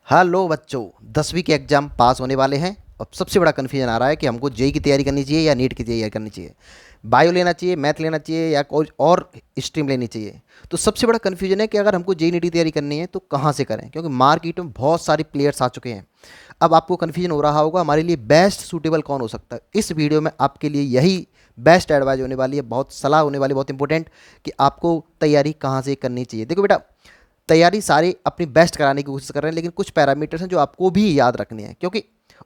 Hello बच्चों, 10वीं के एग्ज़ाम पास होने वाले हैं। अब सबसे बड़ा कन्फ्यूजन आ रहा है कि हमको जेई की तैयारी करनी चाहिए या नीट की तैयारी करनी चाहिए, बायो लेना चाहिए, मैथ लेना चाहिए या कोई और स्ट्रीम लेनी चाहिए। तो सबसे बड़ा कन्फ्यूजन है कि अगर हमको जेई नीट की तैयारी करनी है तो कहाँ से करें, क्योंकि मार्केट में बहुत सारे प्लेयर्स आ चुके हैं। अब आपको कन्फ्यूजन हो रहा होगा हमारे लिए बेस्ट सूटेबल कौन हो सकता है। इस वीडियो में आपके लिए यही बेस्ट एडवाइस होने वाली है, बहुत सलाह होने वाली, बहुत इंपॉर्टेंट, कि आपको तैयारी कहाँ से करनी चाहिए। देखो बेटा, तैयारी सारे अपनी बेस्ट कराने की कोशिश कर रहे हैं, लेकिन कुछ पैरामीटर्स हैं जो आपको भी याद रखने हैं, क्योंकि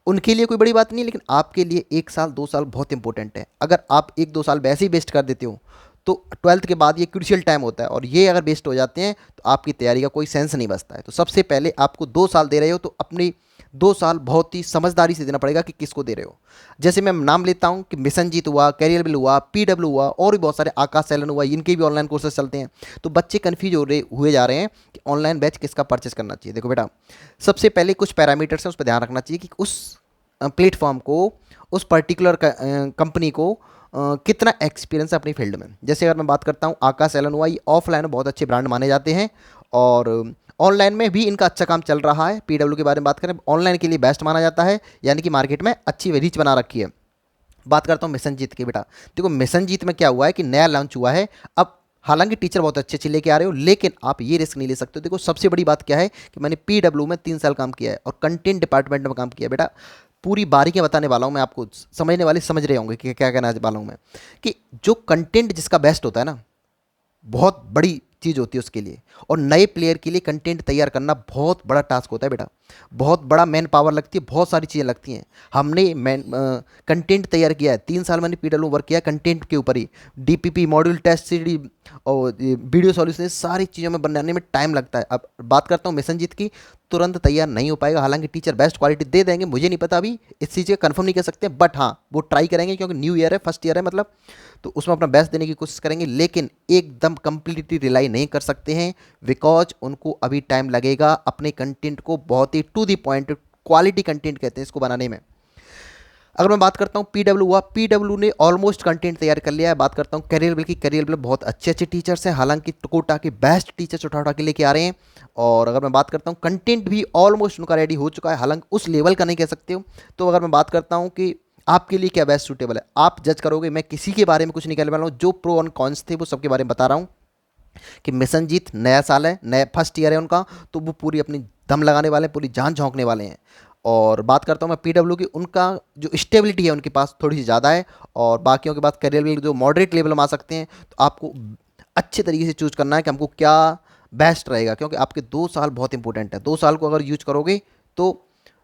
उनके लिए कोई बड़ी बात नहीं है, लेकिन आपके लिए 1 साल 2 साल बहुत इंपॉर्टेंट है। अगर आप 1 2 साल वैसे ही वेस्ट कर देते हो तो ट्वेल्थ के बाद ये क्रूशियल टाइम होता है, और ये अगर वेस्ट हो जाते हैं तो आपकी तैयारी का कोई सेंस नहीं बचता है। तो सबसे पहले आपको 2 साल दे रहे हो तो अपनी 2 साल बहुत ही समझदारी से देना पड़ेगा कि किसको दे रहे हो। जैसे मैं नाम लेता हूँ कि मिशनजीत हुआ, कैरियर बिल हुआ, पीडब्ल्यू हुआ, और भी बहुत सारे, आकाश सैलन हुआ, इनके भी ऑनलाइन कोर्सेज चलते हैं। तो बच्चे कन्फ्यूज हो रहे हुए जा रहे हैं कि ऑनलाइन बैच किसका परचेस करना चाहिए। देखो बेटा, सबसे पहले कुछ पैरामीटर्स हैं, उस पर ध्यान रखना चाहिए कि उस प्लेटफॉर्म को, उस पर्टिकुलर कंपनी को कितना एक्सपीरियंस है अपनी फील्ड में। जैसे अगर मैं बात करता हूँ आकाश एलन हुआ, ये ऑफलाइन में बहुत अच्छे ब्रांड माने जाते हैं, और ऑनलाइन में भी इनका अच्छा काम चल रहा है। पीडब्ल्यू के बारे में बात करें, ऑनलाइन के लिए बेस्ट माना जाता है, यानी कि मार्केट में अच्छी रीच बना रखी है। बात करता हूँ मिशनजीत की। बेटा देखो, मिशनजीत में क्या हुआ है कि नया लॉन्च हुआ है। अब हालांकि टीचर बहुत अच्छे अच्छे लेके आ रहे हो, लेकिन आप ये रिस्क नहीं ले सकते हो। देखो, सबसे बड़ी बात क्या है कि मैंने पीडब्ल्यू में 3 साल काम किया है और कंटेंट डिपार्टमेंट में काम किया है। बेटा पूरी बारीकियां बताने वाला हूँ मैं आपको, समझने वाले समझ रहे होंगे कि क्या कहना वाला हूँ मैं, कि जो कंटेंट जिसका बेस्ट होता है ना, बहुत बड़ी चीज़ होती है उसके लिए। और नए प्लेयर के लिए कंटेंट तैयार करना बहुत बड़ा टास्क होता है बेटा, बहुत बड़ा मैन पावर लगती है, बहुत सारी चीज़ें लगती हैं। हमने कंटेंट तैयार किया है, 3 साल मैंने पीडब्ल्यू वर्क किया कंटेंट के ऊपर ही। डीपीपी, मॉड्यूल टेस्ट सीडी और वीडियो सॉल्यूशन, सारी चीज़ों में बनाने में टाइम लगता है। अब बात करता हूँ मिशनजीत की, तुरंत तैयार नहीं हो पाएगा। हालांकि टीचर बेस्ट क्वालिटी दे देंगे, मुझे नहीं पता, अभी इस चीज़ का कंफर्म नहीं कर सकते, बट हाँ वो ट्राई करेंगे, क्योंकि न्यू ईयर है, फर्स्ट ईयर है मतलब, तो उसमें अपना बेस्ट देने की कोशिश करेंगे। लेकिन एकदम कंप्लीटली रिलाई नहीं कर सकते हैं, बिकॉज उनको अभी टाइम लगेगा अपने कंटेंट को बहुत ही to the point, quality content कहते हैं इसको, बनाने में। अगर मैं बात करता हूँ पीडब्ल्यू हुआ, पीडब्ल्यू ने ऑलमोस्ट कंटेंट तैयार कर लिया है। बात करता हूँ कैरियर बिल की, कैरियर बिल बहुत अच्छे अच्छे टीचर्स हैं, हालांकि कोटा के बेस्ट टीचर्स उठा उठा के लेके आ रहे हैं। और अगर मैं बात करता हूँ कंटेंट भी ऑलमोस्ट उनका रेडी हो चुका है, हालांकि उस लेवल का नहीं कह सकते हो। तो अगर मैं बात करता हूँ कि आपके लिए क्या बेस्ट सूटेबल है, आप जज करोगे। मैं किसी के बारे में कुछ नहीं कहने वाला हूँ, जो प्रो और कॉन्स थे वो सबके बारे में बता रहा हूँ। कि मिशनजीत नया साल है, नया फर्स्ट ईयर है उनका, तो वो पूरी अपनी दम लगाने वाले हैं, पूरी जान झोंकने वाले हैं। और बात करता हूँ मैं पीडब्ल्यू की, उनका जो स्टेबिलिटी है उनके पास थोड़ी सी ज़्यादा है। और बाकियों के पास करियर लेवल जो मॉडरेट लेवल में आ सकते हैं। तो आपको अच्छे तरीके से चूज करना है कि हमको क्या बेस्ट रहेगा, क्योंकि आपके 2 साल बहुत इंपॉर्टेंट है। 2 साल को अगर यूज करोगे तो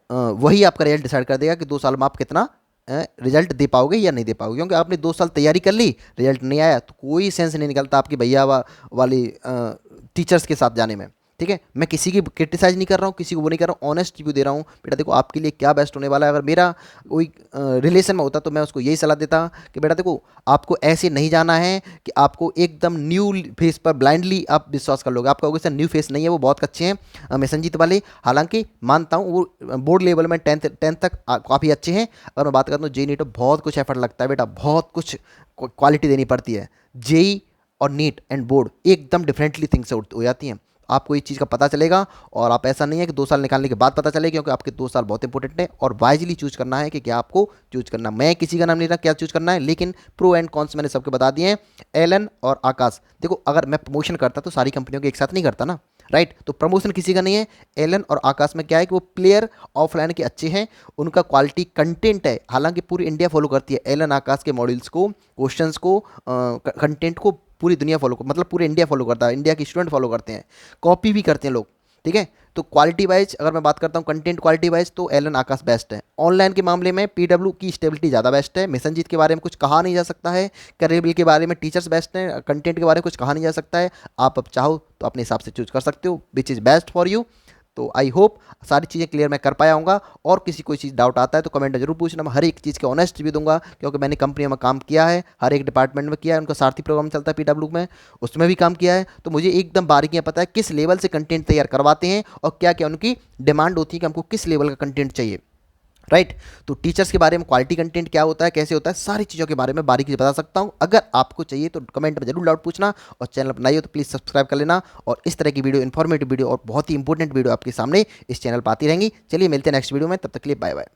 वही आपका रिजल्ट डिसाइड कर देगा कि 2 साल में आप कितना रिजल्ट दे पाओगे या नहीं दे पाओगे। क्योंकि आपने 2 साल तैयारी कर ली, रिजल्ट नहीं आया, तो कोई सेंस नहीं निकलता आपकी भैया वाली टीचर्स के साथ जाने में। ठीक है, मैं किसी की क्रिटिसाइज नहीं कर रहा हूँ, किसी को वो नहीं कर रहा हूँ, ऑनेस्ट रिव्यू दे रहा हूँ। बेटा देखो, आपके लिए क्या बेस्ट होने वाला है। अगर मेरा कोई रिलेशन में होता तो मैं उसको यही सलाह देता कि बेटा देखो, आपको ऐसे नहीं जाना है कि आपको एकदम न्यू फेस पर ब्लाइंडली आप विश्वास कर लोगे। आप कहोगे सर न्यू फेस नहीं है, वो बहुत अच्छे हैं मिशनजीत वाले, हालांकि मानता हूँ वो बोर्ड लेवल में टेंथ तक काफ़ी अच्छे हैं। अगर मैं बात करता हूँ जेई नीट, बहुत कुछ एफर्ट लगता है बेटा, बहुत कुछ क्वालिटी देनी पड़ती है। जेई और नीट एंड बोर्ड एकदम डिफरेंटली थिंग्स हो जाती हैं। आपको इस चीज़ का पता चलेगा, और आप ऐसा नहीं है कि 2 साल निकालने के बाद पता चले, क्योंकि आपके 2 साल बहुत इंपॉर्टेंट है। और वाइजली चूज करना है कि क्या आपको चूज करना। मैं किसी का नाम नहीं रहा क्या चूज करना है, लेकिन प्रो एंड कॉन्स मैंने सबके बता दिए हैं। एलन और आकाश, देखो अगर मैं प्रमोशन करता तो सारी कंपनियों के एक साथ नहीं करता ना, राइट। तो प्रमोशन किसी का नहीं है। एलन और आकाश में क्या है कि वो प्लेयर ऑफलाइन के अच्छे हैं, उनका क्वालिटी कंटेंट है, हालांकि पूरी इंडिया फॉलो करती है एलन आकाश के मॉड्यूल्स को, क्वेश्चंस को, कंटेंट को पूरी दुनिया फॉलो, मतलब पूरे इंडिया फॉलो करता है, इंडिया के स्टूडेंट फॉलो करते हैं, कॉपी भी करते हैं लोग। ठीक है, तो क्वालिटी वाइज अगर मैं बात करता हूँ, कंटेंट क्वालिटी वाइज, तो एलन आकाश बेस्ट है। ऑनलाइन के मामले में पीडब्ल्यू की स्टेबिलिटी ज़्यादा बेस्ट है। मिशनजीत के बारे में कुछ कहा नहीं जा सकता है। करियर के बारे में टीचर्स बेस्ट हैं, कंटेंट के बारे में कुछ कहा नहीं जा सकता है। आप अब चाहो तो अपने हिसाब से चूज कर सकते हो which is best for you. तो आई होप सारी चीज़ें क्लियर मैं कर पाया हूँगा। और किसी कोई चीज़ डाउट आता है तो कमेंट में जरूर पूछना, मैं हर एक चीज़ के ऑनेस्ट रिव्यू दूंगा, क्योंकि मैंने कंपनियों में काम किया है, हर एक डिपार्टमेंट में किया है। उनका सारथी प्रोग्राम चलता है पीडब्ल्यू में, उसमें भी काम किया है। तो मुझे एकदम बारीकियाँ पता है किस लेवल से कंटेंट तैयार करवाते हैं और क्या क्या उनकी डिमांड होती है कि हमको किस लेवल का कंटेंट चाहिए। राइट। तो टीचर्स के बारे में क्वालिटी कंटेंट क्या होता है, कैसे होता है, सारी चीज़ों के बारे में बारीकी से बता सकता हूँ। अगर आपको चाहिए तो कमेंट में जरूर डाउट पूछना, और चैनल पर नए हो तो प्लीज़ सब्सक्राइब कर लेना। और इस तरह की वीडियो, इन्फॉर्मेटिव वीडियो और बहुत ही इंपॉर्टेंट वीडियो आपके सामने इस चैनल पर आती रहेंगी। चलिए मिलते हैं नेक्स्ट वीडियो में, तब तक के लिए बाय बाय।